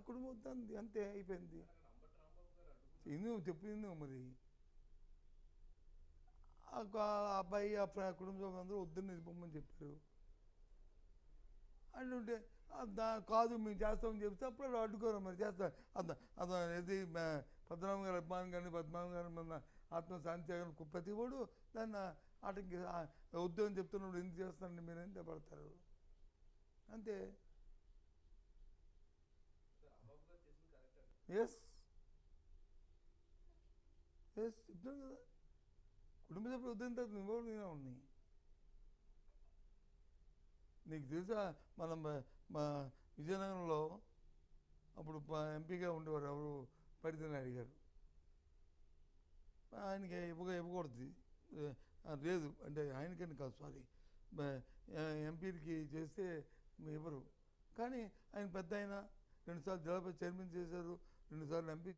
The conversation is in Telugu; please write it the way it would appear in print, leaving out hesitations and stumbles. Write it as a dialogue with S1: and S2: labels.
S1: కుటుంబం వద్దంది, అంతే అయిపోయింది. చెప్పింది మరి ఆ అబ్బాయి కుటుంబ సభ్యులు అందరూ వద్దని వెళ్ళిపోమని చెప్పారు అంటుంటే కాదు మేము చేస్తామని చెప్తే అప్పుడు అడ్డుకోరు మరి చేస్తారు. అది పద్మనాభం గారి అభిమానం కానీ పద్మనాభం గారి మన ఆత్మశాంతి కానీ ప్రతి వాడు దాన్ని ఆటంకి వద్దు అని చెప్తున్నప్పుడు ఎందుకు చేస్తారండి మీరు ఎంత పడతారు అంతే. ఎస్ చెప్తాను కదా, కుటుంబ సభ్యులు వద్దని తర్వాత నువ్వు ఉన్నాయి. నీకు తెలుసా మనం మా విజయనగరంలో అప్పుడు ఎంపీగా ఉండేవారు ఎవరు పరిధినాయుడు గారు, ఆయనకి ఇవ్వకూడదు లేదు అంటే ఆయనకని కాదు సారీ ఎంపీలకి చేస్తే ఇవ్వరు. కానీ ఆయన పెద్ద ఆయన 2 సార్లు జిల్లా చైర్మన్ చేశారు, 2 సార్లు ఎంపీ